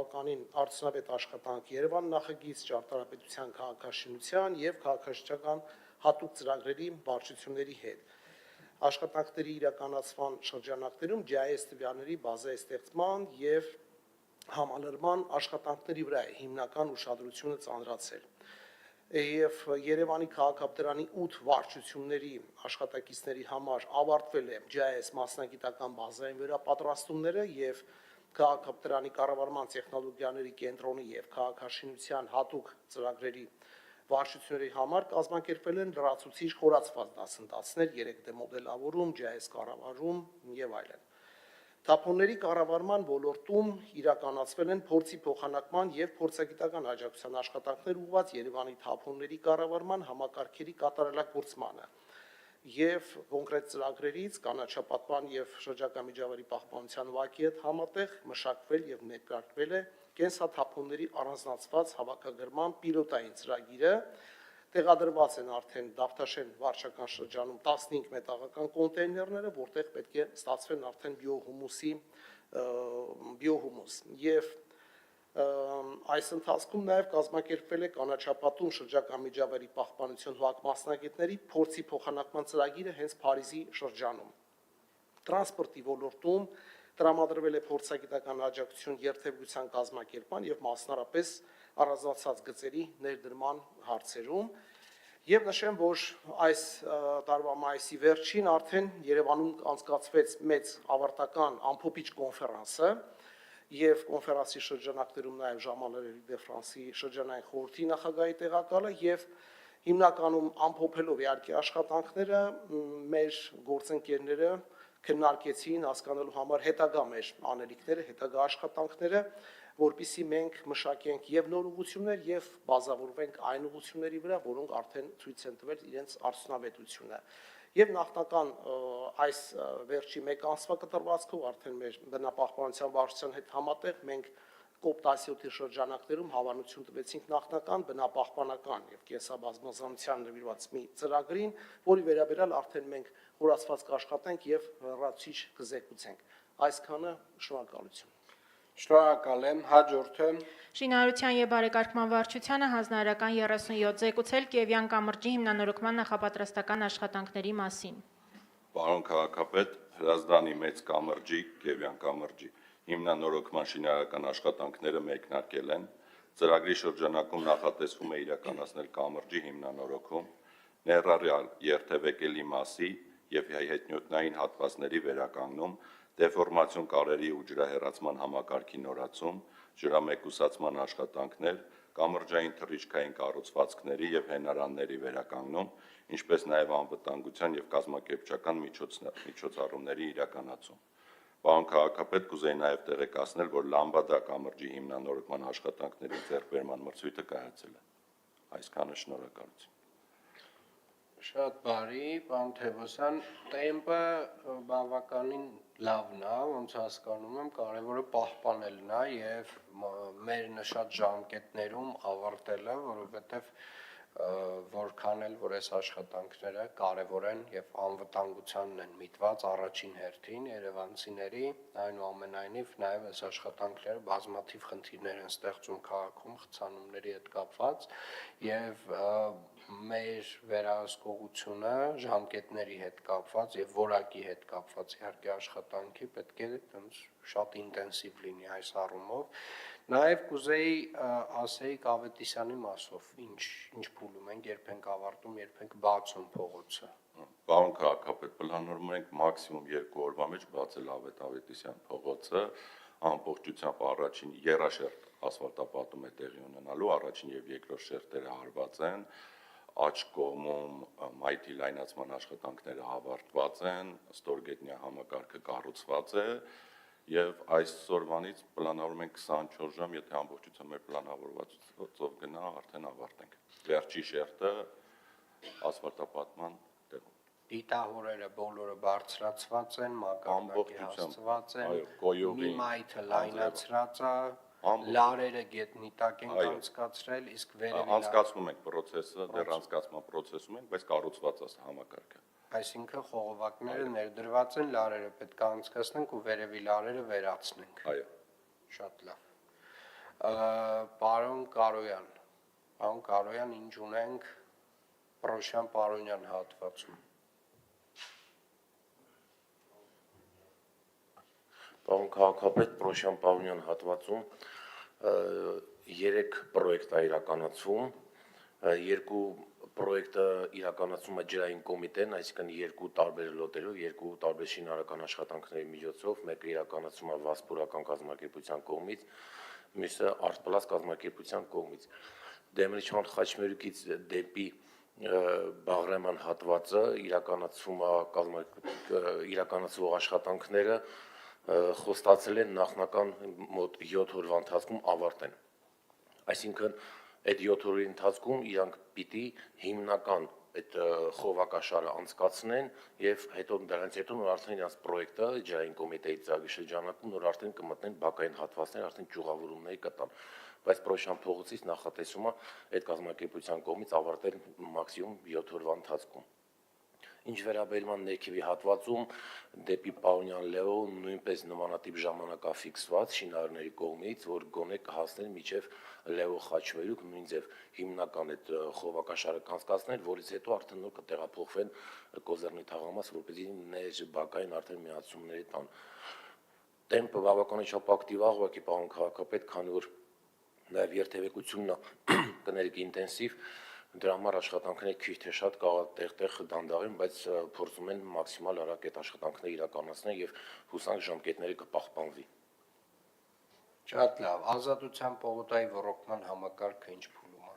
թվականին արդյունավետ աշխատանք Երևան նախագիծ, ճարտարապետության քաղաքաշինության եւ քաղաքաշինական հատուկ ծրագրերի վարչությունների հետ։ Աշխատանքների իրականացման շրջանակներում GIS տվյալների բազայի ստեղծման եւ համալրման աշխատանքների վրա է հիմնական ուշադրությունը ծանրացել։ Եվ Երևանի քաղաքապետարանի 8 վարչությունների աշխատակիցների համար ավարտվել է GIS մասնագիտական բազային վերապատրաստումները եւ քաղաքապետարանի կառավարման տեխնոլոգիաների կենտրոնի եւ քաղաքաշինության հատուկ ծրագրերի վարչությունների համար կազմակերպվել են լրացուցիչ խորացված դասընթացներ, 3D մոդելավորում, GIS կառավարում եւ այլն։ Թափոնների կառավարման ոլորտում իրականացվել են փորձի փոխանակման եւ փորձագիտական աջակցության աշխատանքներ ուղղված Երևանի թափոնների կառավարման համակարգերի կատարելագործմանը եւ կոնկրետ ծրագրերից կանաչապատման եւ շրջակա միջավայրի պահպանության վարկի հետ համատեղ մշակվել եւ ներկայացվել է կենսաթափոնների առանձնացված հավաքագրման պիլոտային ծրագիրը, տեղադրված են արդեն Դավթաշեն վարչական շրջանում 15 մետաղական կոնտեյներները, որտեղ պետք է ստացվեն արդեն բիոհումուս եւ այս ընթացքում նաև կազմակերպվել է կանաչապատում շրջակա միջավայրի պահպանություն հուակ մասնագետների փորձի փոխանակման ծրագիրը հենց Փարիզի շրջանում։ Տրանսպորտի ոլորտում տրամադրվել է փորձագիտական աջակցություն երթևեկության կազմակերպման եւ մասնարարպես առանձնացած գծերի ներդրման հարցերում եւ նշեմ, որ այս տարվա մայիսի վերջին արդեն Երևանում անցկացվեց մեծ ավարտական ամփոփիչ կոնֆերանսը եւ կոնֆերանսի շրջանակներում նաեւ ժամանակ դե Ֆրանսի շրջանային խորհրդի նախագահի տեղակալը եւ հիմնականում ամփոփելով իհարկե աշխատանքները մեր գործընկերները քննարկեցին հասկանալու համար հետագա մեր անելիքները, հետագա աշխատանքները, որպիսի մենք մշակենք եւ նոր ուղղություններ եւ բազավորվենք այն ուղղությունների վրա, որոնք արդեն ցույց են տվել իրենց արդյունավետությունը։ Եվ նախնական այս վերջի մեկ ամսվա կտրվածքով արդեն մեր բնապահպանության վարչության հետ համատեղ մենք COP17-ի շրջանակներում հավանություն տվեցինք նախնական բնապահպանական եւ կենսաբազմազանության նվիրված մի ծրագրին, որի վերաբերյալ արդեն մենք խորացված կաշխատենք եւ հեռացիչ կզեկուցենք։ Այսքանը շնորհակալություն։ Շնորհակալ եմ, հաջորդը Շինարարության եւ բարեկարգման վարչությանը հանձնարարական 37 զեկուցել Կիևյան կամրջի հիմնանորոգման նախապատրաստական աշխատանքների մասին։ Պարոն քաղաքապետ, Հրազդանի մեծ կամրջի, Կիևյան կամրջի հիմնանորոգման շինարարական աշխատանքները մեկնարկել են։ Ծրագրի շրջանակում նախատեսվում է իրականացնել կամրջի հիմնանորոգում, ներառյալ երթևեկելի մասի եւ հետնյութային հատվածների վերականգնում, դեֆորմացիոն կարերի ու ջրահեռացման համակարգի նորացում, ջրամեկուսացման աշխատանքներ, կամրջային թռիչքային կառուցվածքների եւ հենարանների վերականգնում, ինչպես նաեւ անվտանգության եւ կազմակերպչական միջոցառումների իրականացում։ Պարոն քաղաքապետ, կուզեի նաեւ տեղեկացնել, որ Լամբադա կամրջի հիմնանորոգման աշխատանքների ձեռքբերման մրցույթը կայացել է։ Այսքանը, շնորհակալություն։ Շատ բարի, պարոն Թևոսյան, տեմպը բավականին լավն է, ոնց հասկանում եմ, կարևորը պահպանելն է եւ մեր նշած ժամկետներում ավարտելը, որովհետեւ որքան էլ որ այս աշխատանքները կարևոր են եւ անվտանգությանն են միտված առաջին հերթին երևանցիների, այնուամենայնիվ նաեւ այս աշխատանքները բազմաթիվ խնդիրներ են ստեղծում քաղաքում խցանումների հետ կապված եւ մեր վերահսկողությունը ժամկետների հետ կապված եւ որակի հետ կապված իհարկե աշխատանքի պետք է շատ ինտենսիվ լինի այս առումով։ Նաեւ կուզեի ասեի Ավետիսյանի մասով, ինչ փուլում ենք, երբ ենք ավարտում, երբ ենք բացում փողոցը։ Պարոն քաղաքապետ, պլանավորում ենք մաքսիմում 2 օրվա մեջ բացել Ավետիսյան փողոցը, ամբողջությամբ առաջին երաշերտ ասֆալտապատում է տեղի ունենալու, առաջին եւ երկրորդ շերտերը հարված են, աջ կողմում մայթի լայնացման աշխատանքները ավարտված են, ստորգետնյա համակարգը կառուցված է եւ այսօրվանից պլանավորում ենք 24 ժամ, եթե ամբողջությամբ մեր պլանավորվածով գնա, արդեն ավարտենք։ Վերջի շերտը ասֆալտապատման տեղում։ Դիտահորերը բոլորը բարձրացված են, մակարդակի հասցված են, մի մայթը լայնացրած է, լարերը գետնի տակ են անցկացրել, իսկ վերևի անցկացնում ենք process-ը, դեռ անցկացման process-ում ենք, բայց կառուցված է համակարգը։ Այսինքն խողովակները ներդրված են, լարերը պետք է անցկացնենք ու վերևի լարերը վերացնենք։ Այո։ Շատ լավ։ Պարոն Կարոյան, ինչ ունենք Պրոշյան Պարոնյան հատվածում։ Պարոն քաղաքապետ, Պրոշյան Պարոնյան հատվածում 3 պրոյեկտ է իրականացվում, 2 պրոյեկտը իրականացում է ջրային կոմիտեն, այսինքն 2 տարբեր լոտերով, 2 տարբեր շինարարական աշխատանքների միջոցով, մեկը իրականացում է Վասպուրական կազմակերպության կողմից, մյուսը Արտպլաս կազմակերպության կողմից։ Դեմիրճան Խաչմերուկից դեպի Բաղրաման հատվածը իրականացվող աշխատանքները խոստացել են նախնական մոտ 7 օրվա ընթացքում ավարտեն։ Այսինքն այդ 7 օրի ընթացքում իրանք պիտի հիմնական այդ խովակաշարը անցկացնեն եւ հետո դրանից հետո նոր արդեն իրանք պրոյեկտը ջրային կոմիտեի ծրագրի շրջանակում նոր արդեն կմտնեն բակային հատվածներ, արդեն ճյուղավորումների կտան։ Բայց Պրոշյան փողոցից նախատեսումը այդ կազմակերպության կողմից ավարտել մաքսիմում 7 օրվա ընթացքում։ Ինչ վերաբերում է ներքևի հատվածում դեպի Պարոնյան Լեո նույնպես նմանատիպ ժամանակ է ֆիքսված շինարարների կողմից, որ գոնե կհասնեն մինչև Լեո Խաչմերուկ նույն ձև հիմնական այդ խովակաշարը կանցկացնել, որից հետո արդեն նոր կտեղափոխվեն Կոզերնի թաղամաս, որպեսզի ներբակային արդեն միացումների տան։ Տեմպը բավականին ակտիվ է, ուղղակի պարոն քաղաքապետ, քանի որ նաև երթևեկությունն կներկի ինտենսիվ, դրա համար աշխատանքները քիչ թե շատ կարող տեղ-տեղ դանդաղեն, բայց փորձում են մաքսիմալ արագ այդ աշխատանքները իրականացնել եւ հուսանք ժամկետները կպահպանվի։ Շատ լավ, Ազատության պողոտայի ոռոգման համակարգը ինչ փուլում է։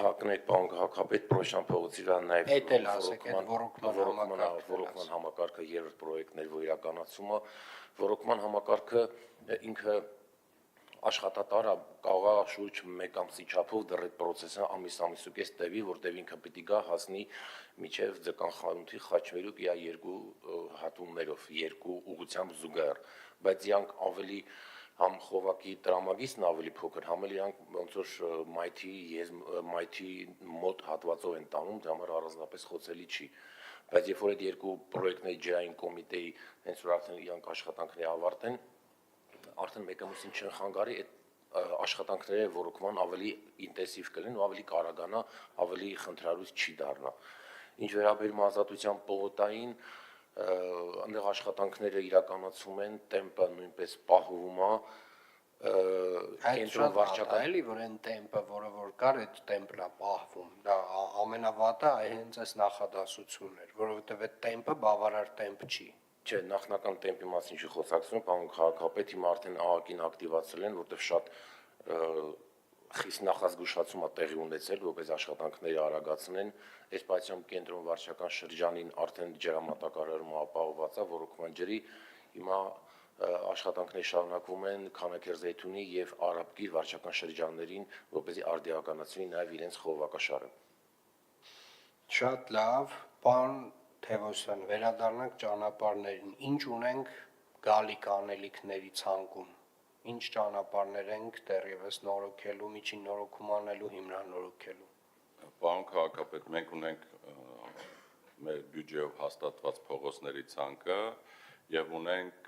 Հակնեք պարոն քաղաքապետ, Պրոշյան փողոցի վրա նաև Էդ էլ ասեք, այդ ոռոգման համակարգը երրորդ պրոյեկտն էր, որ իրականացումը, ոռոգման համակարգը ինքը աշխատատարը կարող է շուրջ 1 ամսի չափով դեռ այդ process-ը ամիս-ամիսուկես տևի, որտեղ ինքը պիտի գա հասնի միջև Ձկան խանութի Խաչմերուկ իա 2 հատումներով, 2 ուղղությամբ զուգահեռ, բայց իրանք ավելի համ խովակի տրամագիծն ավելի փոքր, համ էլ իրանք ոնց որ մայթի մոտ հատվածով են տանում, դրա համար առանձնապես խոցելի չի։ Բայց երբ որ այդ 2 պրոյեկտների ջրային կոմիտեի հենց որ արդեն իրանք աշխատանքները ավարտեն, արդեն մեկը մյուսին չխանգարի, այդ աշխատանքները ոռոգման ավելի ինտենսիվ կլինեն ու ավելի կարագանա, ավելի խնդրալույս չի դառնա։ Ինչ վերաբերում Ազատության պողոտային, այնտեղ աշխատանքները իրականացում են, տեմպը նույնպես պահվում է, կենտրոն վարչական էլի, որ այն տեմպը, որը որ կար, այդ տեմպն է պահվում։ Դա ամենավատը հենց այս նախադասությունն էր, որովհետև այդ տեմպը բավարար տեմպ չի։ Չէ, նախնական տեմպի մասին չի խոսակցում, պարոն քաղաքապետ, հիմա արդեն ԱԱԿ-ին ակտիվացել են, որտեղ շատ խիստ նախազգուշացում է տեղի ունեցել, որպես աշխատանքները արագացնեն, այս պայծյամ կենտրոն վարչական շրջանին արդեն ջրամատակարարումը ապահովված է, ոռոգման ջրի, հիմա աշխատանքներ շարունակվում են Քանաքերձեյթունի եւ Արաբկիր վարչական շրջաններին, որպեսզի արդիականացվի նաեւ իրենց խողովակաշարը։ Շատ լավ, պարոն Թևոսյան, վերադառնանք ճանապարհներին, ինչ ունենք գալիք անելիքների ցանկում, ինչ ճանապարհներ ենք դեռևս նորոգելու, միջին նորոգում անելու, հիմնանորոգելու։ Պարոն քաղաքապետ, մենք ունենք մեր բյուջեով հաստատված փողոցների ցանկը եւ ունենք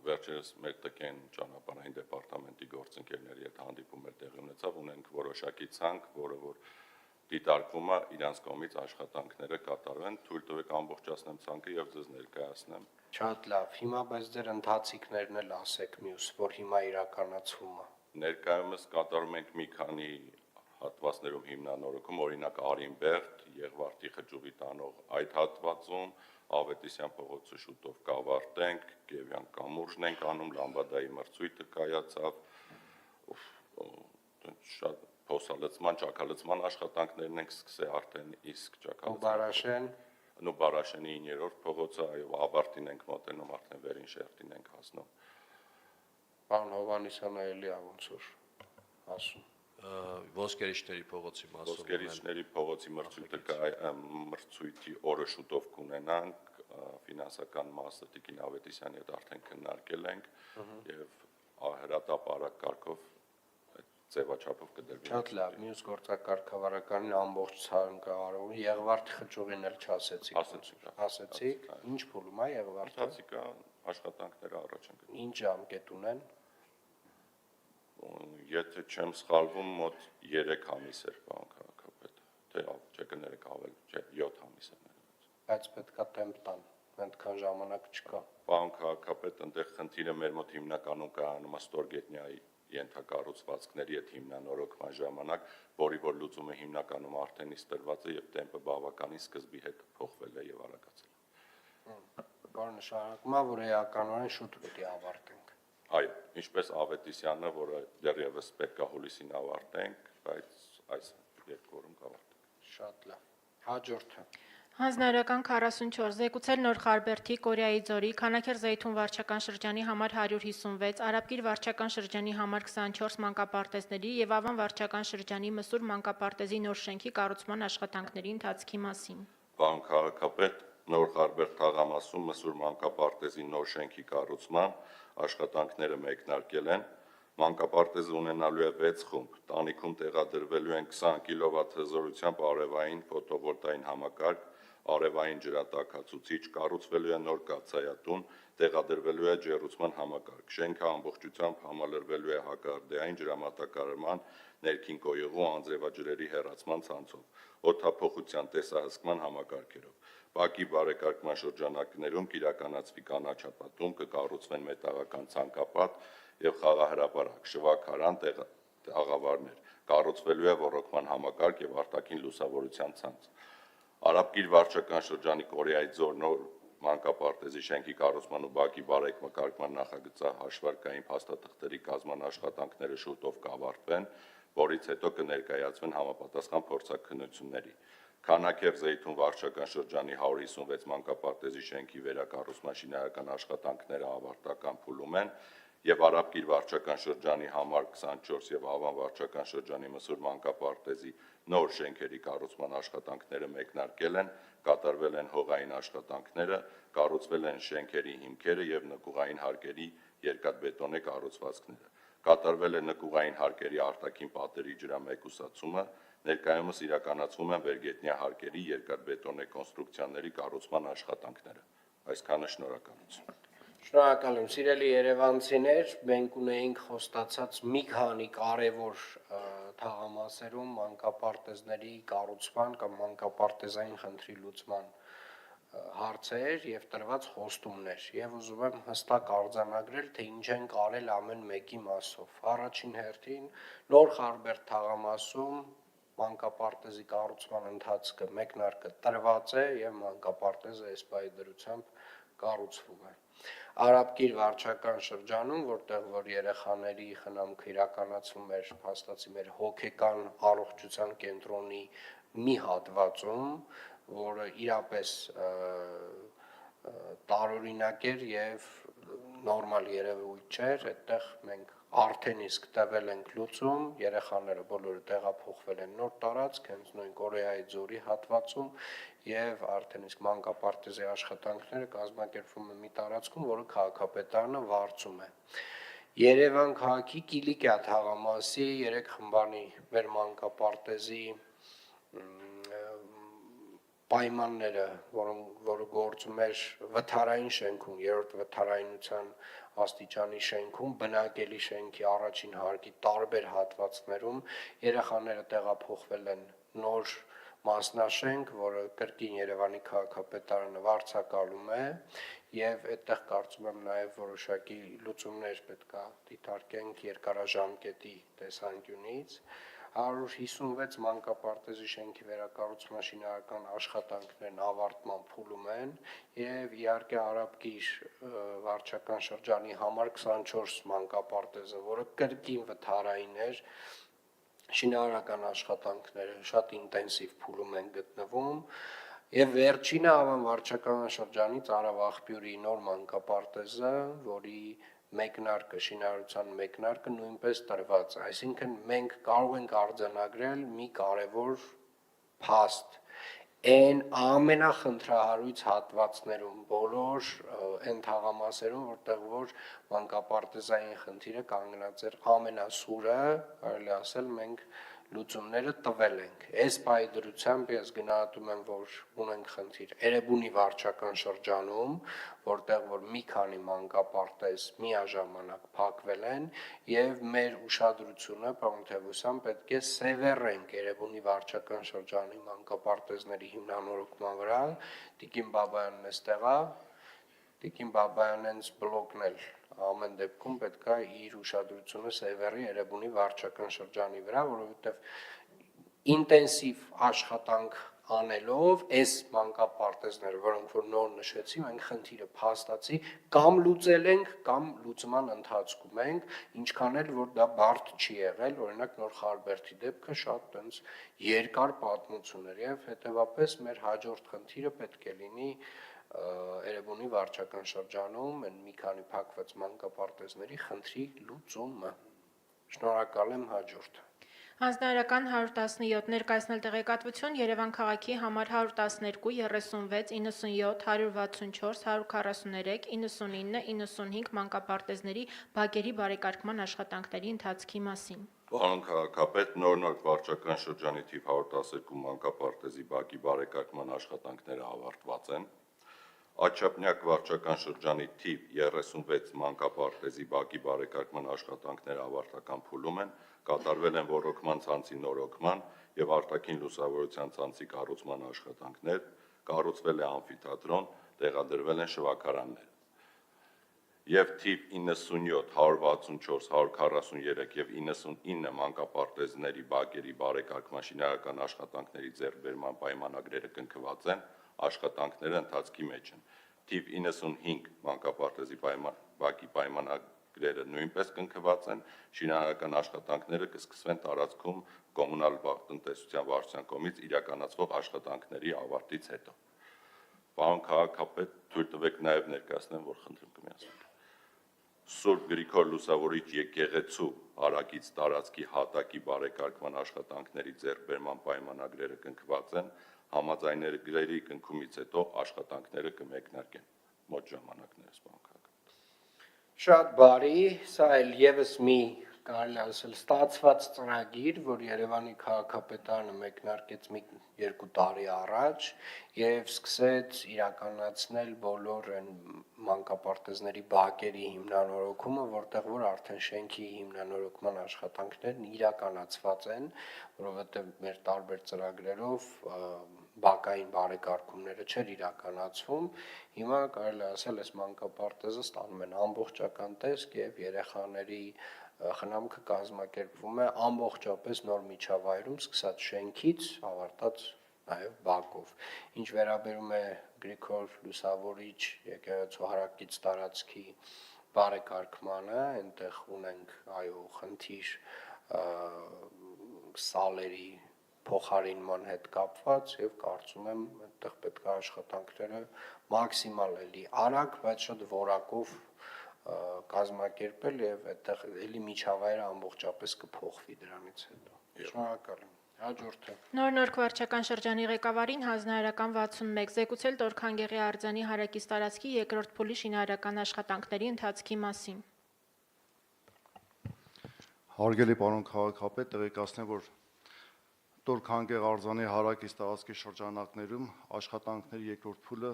վերջերս մեր տկեն ճանապարհային դեպարտամենտի գործընկերների հետ հանդիպում էր տեղի ունեցավ, ունենք որոշակի ցանկ, որը որ դիտարկվում է իրանց կողմից աշխատանքները կատարվեն, թույլ տվեք ամբողջացնեմ ցանկը եւ ձեզ ներկայացնեմ։ Շատ լավ, հիմա բայց ձեր ընթացիկներն էլ ասեք մյուս, որ հիմա իրականացվում է։ Ներկայումս կատարում ենք մի քանի հատվածներում հիմնանորոգում, օրինակ Արինբերդ, Եղվարդի խճուղի տանող այդ հատվածում, Ավետիսյան փողոցը շուտով կավարտենք, Գևյան կամուրջն ենք անում, Լամբադայի մրցույթը կայացավ, շատ փոսալցման, ճակալցման աշխատանքներն ենք սկսել արդեն իսկ Բարաշեն Բարաշենի 9-րդ փողոցը, այո, ավարտին ենք մոտենում, արդեն վերին շերտին ենք հասնում։ Պարոն Հովհաննիսյանը էլի է ոնց որ ասում։ Ոսկերիչների փողոցի մասով։ Ոսկերիչների փողոցի մրցույթի օրը շուտով կունենանք, ֆինանսական մասը Տիկին Ավետիսյանի հետ արդեն քննարկել ենք եւ հրատապ արագ կարգով ձևաչափով կդրվի։ Շատ լավ, մյուս գործակարգավարականին ամբողջ ցանկը արող Եղվարդի խճուղին էլ չասեցիք։ Ասեցիք, ինչ փուլում է Եղվարդը։ Ընթացիկա աշխատանքները առաջ են գնում։ Ինչ ժամկետ ունեն։ Եթե չեմ սխալվում, մոտ 3 ամիս էր, պարոն քաղաքապետ, թե չէ կներեք ավելի, չէ, 7 ամիս է ներկայացնում։ Բայց պետքա տեմպ տան, այդքան ժամանակ չկա։ Պարոն քաղաքապետ, այնտեղ խնդիրը մեր մոտ հիմնականում կայանում է Ստորգետնյայի ենթակառուցվածքների այդ հիմնանորոգման ժամանակ, որի որ լուծումը հիմնականում արդեն իսկ տրված է եւ տեմպը բավականին սկզբի հետ փոխվել է եւ արագացել։ Որը նշանակում է, որ էականորեն շուտ պետք է ավարտենք։ Այո, ինչպես Ավետիսյանը, որը դեռևս պետք է հուլիսին ավարտենք, բայց այս երկու օրում կավարտենք։ Շատ լավ։ Հաջորդը։ Հանձնարարական 44 զեկուցել Նոր Խարբերդի, Կորեայի ձորի, Քանաքեր Զեյթուն վարչական շրջանի համար 156, Արաբկիր վարչական շրջանի համար 24 մանկապարտեզների եւ Ավան վարչական շրջանի Մսուր մանկապարտեզի նոր շենքի կառուցման աշխատանքների ընթացքի մասին։ Պարոն քաղաքապետ, Նոր Խարբերդ թաղամասում Մսուր մանկապարտեզի նոր շենքի կառուցման աշխատանքները մեկնարկել են։ Մանկապարտեզը ունենալու է 6 խումբ, տանիքում տեղադրվելու են 20 կՎտ հզորությամբ արևային ֆոտովոլտային համակարգ, արևային ջրատաքացուցիչ, կառուցվելու է նոր կաթսայատուն, տեղադրվելու է ջեռուցման համակարգ, շենքը ամբողջությամբ համալրվելու է հակարդեային ջրամատակարարման, ներքին կոյուղու անձրևաջրերի հեռացման ցանցով, օդափոխության տեսահսկման համակարգերով։ Բակի բարեկարգման շրջանակներում կիրականացվի կանաչապատում, կկառուցվեն մետաղական ցանկապատ եւ խաղահրապարակ, շվաքարան աղավարներ, կառուցվելու է ոռոգման համակարգ եւ արտաքին լուսավորության ցանց։ Արաբկիր վարչական շրջանի Կորեայի ձոր նոր մանկապարտեզի շենքի կառուցման ու բակի բարեկարգման նախագծահաշվարկային փաստաթղթերի կազման աշխատանքները շուտով կավարտվեն, որից հետո կներկայացվեն համապատասխան փորձաքննությունների։ Քանաքեր Զեյթուն վարչական շրջանի 156 մանկապարտեզի շենքի վերակառուցման շինարարական աշխատանքները ավարտական փուլում են եւ Արաբկիր վարչական շրջանի համար 24 եւ Ավան վարչական շրջանի Մսուր մանկապարտեզի նոր շենքերի կառուցման աշխատանքները մեկնարկել են, կատարվել են հողային աշխատանքները, կառուցվել են շենքերի հիմքերը եւ նկուղային հարկերի երկաթբետոնե կառուցվածքները։ Կատարվել է նկուղային հարկերի արտաքին պատերի ջրամեկուսացումը, ներկայումս իրականացվում են վերգետնյա հարկերի երկաթբետոնե կոնստրուկցիաների կառուցման աշխատանքները։ Այսքանը շնորհակալություն։ Շնորհակալ եմ, սիրելի երևանցիներ, մենք ունեինք խոստացած մի քանի կարևոր թաղամասերում մանկապարտեզների կառուցման կամ մանկապարտեզային խնդրի լուծման հարցեր եւ տրված խոստումներ եւ ուզում եմ հստակ արձանագրել, թե ինչ են կարել ամեն մեկի մասով։ Առաջին հերթին Նոր Խարբերդ թաղամասում մանկապարտեզի կառուցման ընթացքը մեկնարկը տրված է եւ մանկապարտեզը այս պայդրությամբ կառուցվում է։ Արաբկիր վարչական շրջանում, որտեղ որ երեխաների խնամքը իրականացվում էր, փաստացի մեր հոգեկան առողջության կենտրոնի մի հատվածում, որը իրապես տարօրինակ էր եւ նորմալ երևույթ չէր, այդտեղ մենք արդեն իսկ տվել ենք լուծում, երեխաները բոլորը տեղափոխվել են նոր տարածք, հենց նույն Կորեայի ձորի հատվածում եւ արդեն իսկ մանկապարտեզի աշխատանքները կազմակերպվում են մի տարածքում, որը քաղաքապետարանը վարչում է։ Երևան քաղաքի Կիլիկիա թաղամասի 3 խմբանի մեր մանկապարտեզի պայմանները, որը գործում էր վթարային շենքում, 3-րդ վթարայնության աստիճանի շենքում, բնակելի շենքի առաջին հարկի տարբեր հատվածներում երեխաները տեղափոխվել են նոր մասնաշենք, որը կրկին Երևանի քաղաքապետարանը վարձակալում է եւ այդտեղ կարծում եմ նաեւ որոշակի լուծումներ պետք է դիտարկենք երկարաժամկետի տեսանկյունից 156 մանկապարտեզի շենքի վերակառուցման շինարարական աշխատանքներն ավարտման փուլում են եւ իհարկե Արաբկիր վարչական շրջանի համար 24 մանկապարտեզը, որը կրկին վթարային էր, շինարարական աշխատանքները շատ ինտենսիվ փուլում են գտնվում եւ վերջինը Ավան վարչական շրջանի Ծարավաղբյուրի նոր մանկապարտեզը, որի մեկնարկը, շինարարության մեկնարկը նույնպես տրված է, այսինքն մենք կարող ենք արձանագրել մի կարևոր փաստ այն ամենախնդրահարույց հատվածներում, բոլոր այն թաղամասերում, որտեղ որ մանկապարտեզային խնդիրը կանգնած էր ամենասուրը, կարելի ասել մենք լուծումները տվել ենք։ Այս պայդրությամբ ես գնահատում եմ, որ ունենք խնդիր Էրեբունի վարչական շրջանում, որտեղ որ մի քանի մանկապարտեզ միաժամանակ փակվել են, եւ մեր ուշադրությունը, պարոն Թևոսյան, պետք է սևեռենք Էրեբունի վարչական շրջանի մանկապարտեզների հիմնանորոգման վրա։ Տիկին Բաբայանն էստեղ է, Տիկին Բաբայանն հենց բլոկն էլ ամեն դեպքում պետք է իր ուշադրությունը սևեռի Էրեբունի վարչական շրջանի վրա, որովհետև ինտենսիվ աշխատանք անելով այս մանկապարտեզները, որոնք որ նոր նշեցի, մենք խնդիրը փաստացի կամ լուծել ենք, կամ լուծման ընթացքում ենք, ինչքան էլ որ դա բարդ չի եղել, օրինակ Նոր Խարբերդի դեպքը շատ տենց երկար պատմություն էր եւ հետեւապես մեր հաջորդ խնդիրը պետք է լինի Էրեբունի վարչական շրջանում են մի քանի փակված մանկապարտեզների խնդրի լուծումը։ Շնորհակալ եմ, հաջորդ։ Հանձնարարական 117 ներկայացնել տեղեկատվություն Երևան քաղաքի համար 112, 36, 97, 164, 143, 99, 95 մանկապարտեզների բակերի բարեկարգման աշխատանքների ընթացքի մասին։ Պարոն քաղաքապետ, նոր վարչական շրջանի թիվ 112 մանկապարտեզի բակի բարեկարգման աշխատանքները ավարտված են։ Աչափնյակ վարչական շրջանի թիվ 36 մանկապարտեզի բակի բարեկարգման աշխատանքները ավարտական փուլում են, կատարվել են ոռոգման ցանցի նորոգման եւ արտաքին լուսավորության ցանցի կառուցման աշխատանքներ, կառուցվել է ամֆիթատրոն, տեղադրվել են շվաքարաններ։ Եվ թիվ 97, 164, 143 եւ 99 մանկապարտեզների բակերի բարեկարգման շինարարական աշխատանքների ձեռքբերման պայմանագրերը կնքված են, աշխատանքները ընթացքի մեջ են։ Թիվ 95 մանկապարտեզի բակի պայմանագրերը նույնպես կնքված են, շինարարական աշխատանքները կսկսվեն տարածքում կոմունալ տնտեսության վարչության կողմից իրականացվող աշխատանքների ավարտից հետո։ Պարոն քաղաքապետ, թույլ տվեք նաև ներկայացնեմ, որ խնդրում կմիացնենք։ Սուրբ Գրիգոր Լուսավորիչ եկեղեցու հարակից տարածքի հատակի բարեկարգման աշխատանքների ձեռքբերման պայմանագրերը կնքված են, համաձայնագրերի կնքումից հետո աշխատանքները կմեկնարկեն մոտ ժամանակներս, պարոն քաղաքապետ։ Շատ բարի, սա էլ եւս մի կարելի ասել ստացված ծրագիր, որ Երևանի քաղաքապետարանը մեկնարկեց մի 2 տարի առաջ եւ սկսեց իրականացնել բոլոր այն մանկապարտեզների բակերի հիմնանորոգումը, որտեղ որ արդեն շենքի հիմնանորոգման աշխատանքներն իրականացված են, որովհետեւ մեր տարբեր ծրագրերով բակային բարեկարգումները չէր իրականացվում, հիմա կարելի ասել այս մանկապարտեզը ստանում են ամբողջական տեսք եւ երեխաների խնամքը կազմակերպվում է ամբողջապես նոր միջավայրում, սկսած շենքից, ավարտած նաև բակով։ Ինչ վերաբերում է Գրիգոր Լուսավորիչ եկեղեցու հարակից տարածքի բարեկարգմանը, այնտեղ ունենք այո խնդիր սալերի փոխարինման հետ կապված եւ կարծում եմ այդտեղ պետք է աշխատանքները մաքսիմալ էլի արագ, բայց շատ որակով կազմակերպել եւ այդտեղ էլի միջավայրը ամբողջապես կփոխվի դրանից հետո։ Շնորհակալ եմ։ Հաջորդը։ Նոր վարչական շրջանի ղեկավարին հանձնարարական 61 զեկուցել Տոր-Քանգեղի արձանի հարակից տարածքի երկրորդ փուլի շինարարական աշխատանքների ընթացքի մասին։ Հարգելի պարոն քաղաքապետ, տեղեկացնեմ, որ Տոր-Քանգեղ արձանի հարակից տարածքի շրջանակներում աշխատանքների երկրորդ փուլը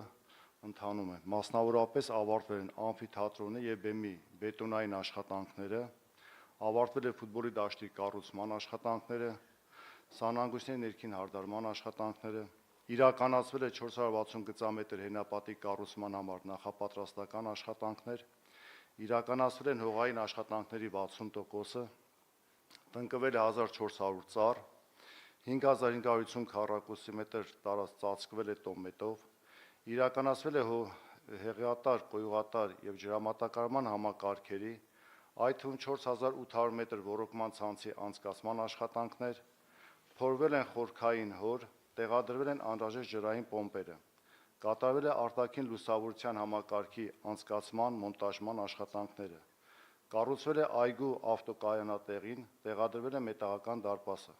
ընթանում է։ Մասնավորապես ավարտվել են ամֆիթատրոնի եւ բեմի բետոնային աշխատանքները, ավարտվել է ֆուտբոլի դաշտի կառուցման աշխատանքները, սանհանգույցների ներքին հարդարման աշխատանքները, իրականացվել է 460 գծամետր հենապատի կառուցման համար նախապատրաստական աշխատանքներ, իրականացվել են հողային աշխատանքների 60%-ը, տնկվել է 1400 ծառ, 5550 քառակուսի մետր տարած ծածկվել է տոմետով, իրականացվել է հեղիատար, կոյուղատար եւ ջրամատակարարման համակարգերի, այդ թվում 4800 մետր ոռոգման ցանցի անցկացման աշխատանքներ, փորվել են խորքային հոր, տեղադրվել են անհրաժեշտ ջրային պոմպերը, կատարվել է արտաքին լուսավորության համակարգի անցկացման, մոնտաժման աշխատանքները, կառուցվել է այգու ավտոկայանատեղին, տեղադրվել է մետաղական դարպասը,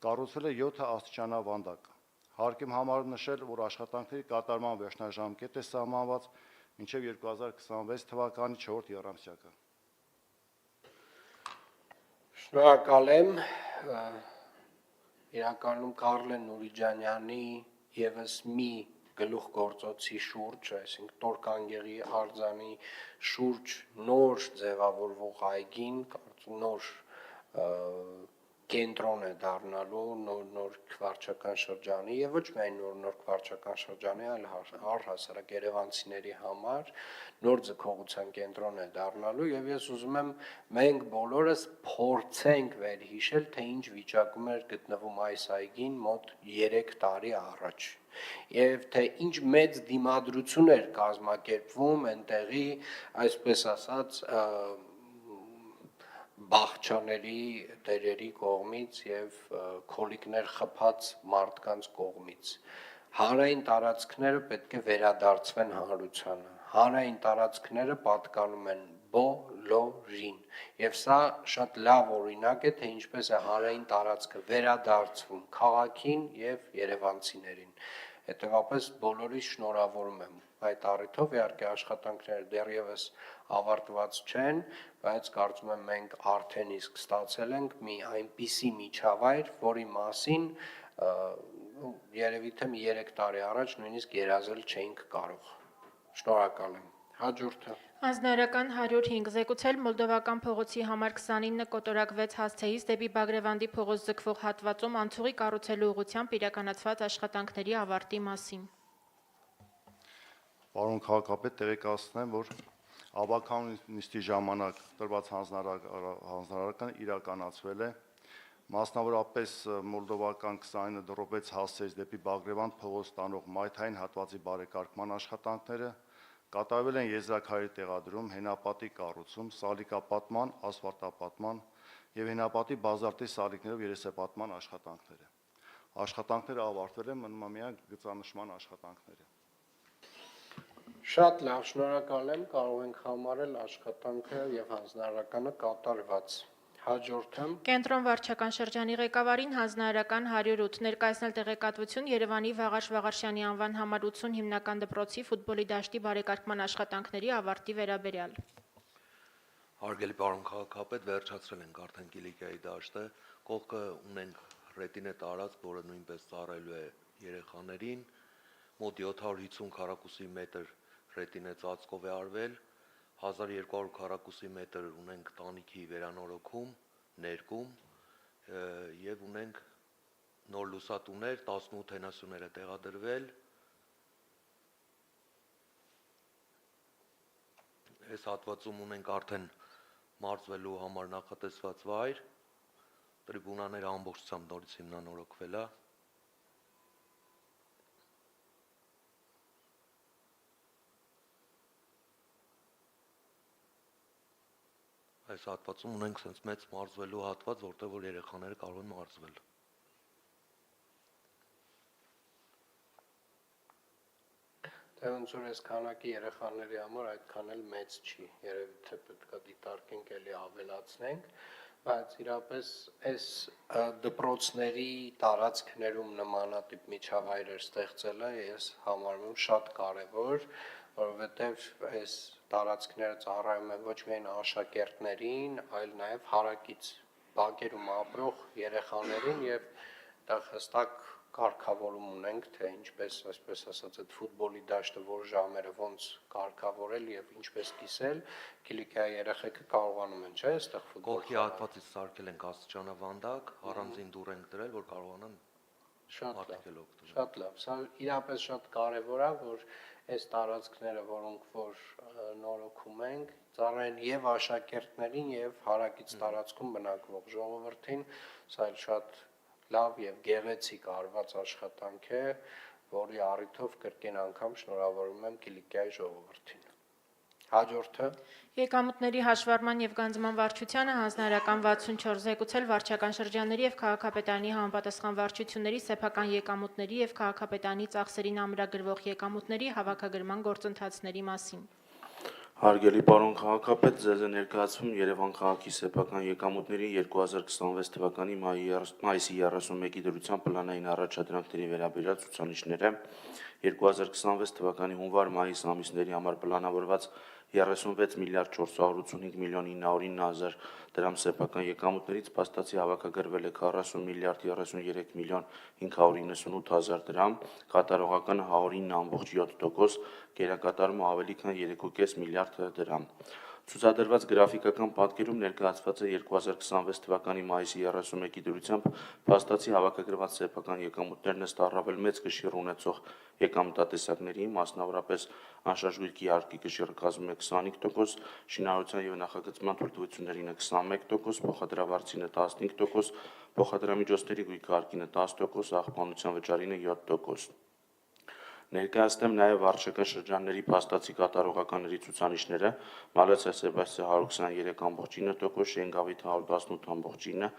կառուցվել է 7 աստիճանավանդակ։ Հարկ եմ համարում նշել, որ աշխատանքների կատարման վերջնաժամկետ է սահմանված մինչև 2026 թվականի 4 եռամսյակը։ Շնորհակալ եմ։ իրականում Կարլեն Նուրիջանյանի եւս մի գլուխգործոցի շուրջ, այսինքն Տորկանգերի արձանի շուրջ նոր ձևավորվող այգին, կարծում նոր կենտրոն է դառնալու նոր վարչական շրջանի եւ ոչ միայն նոր վարչական շրջանի, այլ առհասարակ երևանցիների համար նոր ձգողության կենտրոն է դառնալու եւ ես ուզում եմ մենք բոլորս փորձենք վերհիշել, թե ինչ վիճակում էր գտնվում այս այգին մոտ 3 տարի առաջ եւ թե ինչ մեծ դիմադրություն էր կազմակերպվում այնտեղի, այսպես ասած, բաղչաների տերերի կողմից եւ քոլիկներ խփած մարդկանց կողմից հանրային տարածքները պետք է վերադարձվեն հանրությանը հանրային տարածքները պատկանում են բոլորին եւ սա շատ լավ օրինակ է թե ինչպես է հանրային տարածքը վերադարձվում քաղաքին եւ երևանցիներին հետեւաբար բոլորիս շնորհավորում եմ այդ առիթով իհարկե աշխատանքները դեռևս ավարտված չեն, բայց կարծում եմ մենք արդեն իսկ ստացել ենք մի այնպիսի միջավայր, որի մասին երևի թե 3 տարի առաջ նույնիսկ երազել չէինք կարող։ Շնորհակալ եմ։ Հաջորդը։ Հանձնարարական 105 զեկուցել Մոլդովական փողոցի համար 29 կոտորակ 6 հասցեից դեպի Բագրևանդի փողոց ձգվող հատվածում անցուղի կառուցելու ուղղությամբ իրականացված աշխատանքների ավարտի մասին։ Պարոն քաղաքապետ, տեղեկացնեմ, որ ավագան նիստի ժամանակ տրված հանձնարարական իրականացվել է մասնավորապես մոլդովական 29 դրոպեց հասցեից դեպի Բագրևանդ փողոց տանող մայթային հատվածի բարեկարգման աշխատանքները կատարվել են եզրաքարերի տեղադրում, հենապատի կառուցում, սալիկապատման, ասֆալտապատման եւ հենապատի բազալտի սալիկներով երեսեպատման աշխատանքները։ Աշխատանքները ավարտվել են, մնում է միայն գծանշման աշխատանքները։ Շատ լավ, շնորհակալ եմ, կարող ենք համարել աշխատանքը եւ հանձնարարականը կատարված։ Հաջորդը Կենտրոն վարչական շրջանի ղեկավարին հանձնարարական 108 ներկայացնել տեղեկատվություն Երևանի Վաղարշ Վաղարշյանի անվան համար 80 հիմնական դպրոցի ֆուտբոլի դաշտի բարեկարգման աշխատանքների ավարտի վերաբերյալ։ Հարգելի պարոն քաղաքապետ, վերջացրել ենք արդեն Կիլիկիայի դաշտը, կողքը ունենք ռետինե տարածք, որը նույնպես ծառայելու է երեխաներին, մոտ 750 քառակուսի մետր ռետինե ծածկով է արվել, 1200 քառակուսի մետր ունենք տանիքի վերանորոգում, ներկում եւ ունենք նոր լուսատուներ, 18 հենասյուներ է տեղադրվել։ Այս հատվածում ունենք արդեն մարզվելու համար նախատեսված վայր, տրիբունաները ամբողջությամբ նորից հիմնանորոգվել է։ Այս հատվածում ունենք sense մեծ մարզվելու հատված, որտեղ որ երեխաները կարող են մարզվել։ Դե ոնց որ այս քանակի երեխաների համար այդքան էլ մեծ չի, երևի թե պետք է դիտարկենք էլի ավելացնենք, բայց իրապես այս դպրոցների տարածքներում նմանատիպ միջավայրեր ստեղծելը ես համարում եմ շատ կարևոր, որովհետև այս տարածքները ծառայում են ոչ միայն աշակերտներին, այլ նաև հարակից բակերում ապրող երեխաներին եւ դա հստակ կարգավորում ունենք, թե ինչպես, այսպես ասած, այդ ֆուտբոլի դաշտը որ ժամերը ոնց կարգավորել եւ ինչպես կիսել, Կիլիկիայի երեխեքը կարողանում են, չէ՞, այստեղ ֆուտբոլ։ Կողքի հատվածից սարքել ենք աստիճանավանդակ, առանձին դուռ ենք դրել, որ կարողանան Շատ լավ, սա իրապես շատ կարևոր է, որ այս տարածքները, որոնք որ նորոգում ենք, ծառայեն եւ աշակերտներին եւ հարակից տարածքում բնակվող ժողովրդին, սա էլ շատ լավ եւ գեղեցիկ արված աշխատանք է, որի առիթով կրկին անգամ շնորհավորում եմ Կիլիկիայի ժողովրդին։ Հաջորդը Եկամուտների հաշվառման եւ գանձման վարչությանը հանձնարարական 64 զեկուցել վարչական շրջանների եւ քաղաքապետարանի համապատասխան վարչությունների սեփական եկամուտների եւ քաղաքապետարանի ծախսերին ամրագրվող եկամուտների հավաքագրման գործընթացների մասին։ Հարգելի պարոն քաղաքապետ, ձեզ է ներկայացվում Երևան քաղաքի սեփական եկամուտների 2026 թվականի մայիսի 31-ի դրությամբ պլանային առաջադրանքների վերաբերյալ ցուցանիշները 2026 թվականի հունվար-մայիս ամիսների համար պլանավորված 36 միլիարդ 485 միլիոն 909 հազար դրամ սեփական եկամուտներից փաստացի հավաքագրվել է 40 միլիարդ 33 միլիոն 598 հազար դրամ, կատարողականը 109.7%, գերակատարումը ավելի քան 3.5 միլիարդ դրամ։ Ցուցադրված գրաֆիկական պատկերում ներկայացված է 2026 թվականի մայիսի 31-ի դրությամբ փաստացի հավաքագրված սեփական եկամուտներն ըստ առավել մեծ կշիռ ունեցող եկամտատեսակների, մասնավորապես անշարժույթի արկի կշիռը կազմում է 25%, շինարարության եւ նախագծման թույլտվություններին 21%, փոխադրավարձինը 15%, փոխադրամիջոցների գույքի արկինը 10%, աղբանության վճարինը 7%։ Ներկայացնեմ նաև վարչական շրջանների փաստացի կատարողականների ցուցանիշները՝ Մալացիա Սեբաստիա 123.9%, Շենգավիթ 118.9%,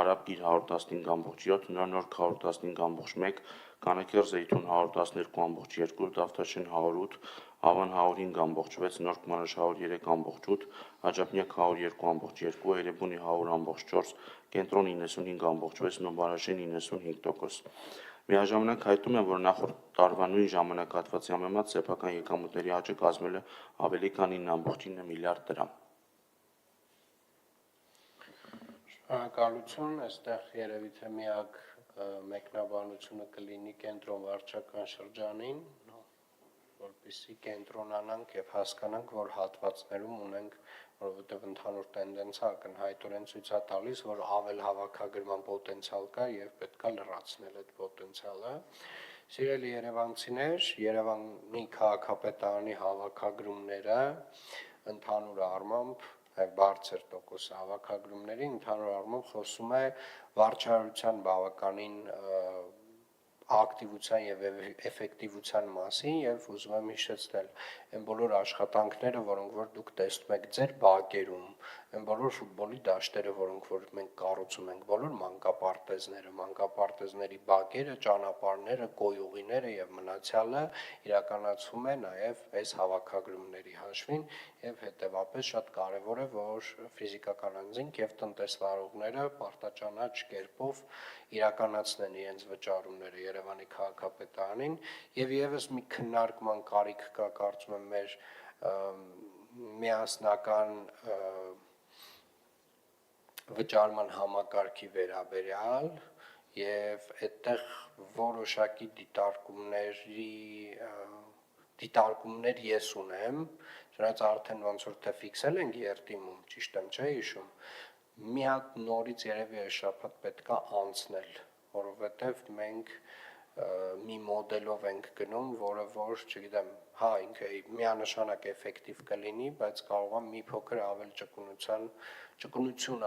Արաբգիր 115.7%, Նորնորք 115.1%, Կանաքեր Զեյթուն 112.2%, Դավթաշեն 108%, Ավան 105.6%, Նորք Մանաշ 103.8%, Աջափնյակ 102.2%, Էրեբունի 100.4%, Կենտրոն 95.6%, Նոբարաշեն 95%։ Միաժամանակ հայտնում եմ, որ նախորդ տարվա նույն ժամանակահատվածի համեմատ սեփական եկամուտների աճը կազմել է ավելի քան 9.9 միլիարդ դրամ։ Շնորհակալություն, այստեղ երևի թե միակ մեկնաբանությունը կլինի կենտրոն վարչական շրջանին, որպեսզի կենտրոնանանք եւ հասկանանք, որ հատվածներում ունենք, որովհետեւ ընդհանուր տենդենսը ակնհայտորեն ցույց է տալիս, որ ավել հավաքագրման պոտենցիալ կա եւ պետքա լրացնել այդ պոտենցիալը։ Սիրելի երևանցիներ, Երևանի քաղաքապետարանի հավաքագրումները ընդհանուր առմամբ բարձր տոկոս հավաքագրումների ընդհանուր առմամբ խոսում է վարչարարության բավականին ակտիվության եւ էֆեկտիվության մասին եւ ուզում եմ հիշեցնել այն բոլոր աշխատանքները, որոնք որ դուք տեսնում եք ձեր բակերում, այն բոլոր ֆուտբոլի դաշտերը, որոնք որ մենք կառուցում ենք, բոլոր մանկապարտեզների բակերը, ճանապարհները, գոյուղիները եւ մնացյալը իրականացվում է նաեւ այս հավաքագրումների հաշվին եւ հետեւաբար շատ կարեւոր է, որ ֆիզիկական անձինք եւ տնտեսվարողները պարտաճանաչ կերպով իրականացնեն իրենց վճարումները Երևանի քաղաքապետարանին եւ եւս մի քննարկման կարիք կա, կարծում եմ մեր միասնական վճարման համակարգի վերաբերյալ եւ այդտեղ որոշակի դիտարկումներ ես ունեմ, դրանց արդեն ոնց որ թե ֆիքսել ենք երթիմում, ճիշտ եմ, չէ՞ հիշում։ Մի հատ նորից երևի այս շաբաթ պետքա անցնել, որովհետեւ մենք մի մոդելով ենք գնում, որը որ, չգիտեմ, հա, ինքը միանշանակ էֆեկտիվ կլինի, բայց կարող է մի փոքր ավել ճկունություն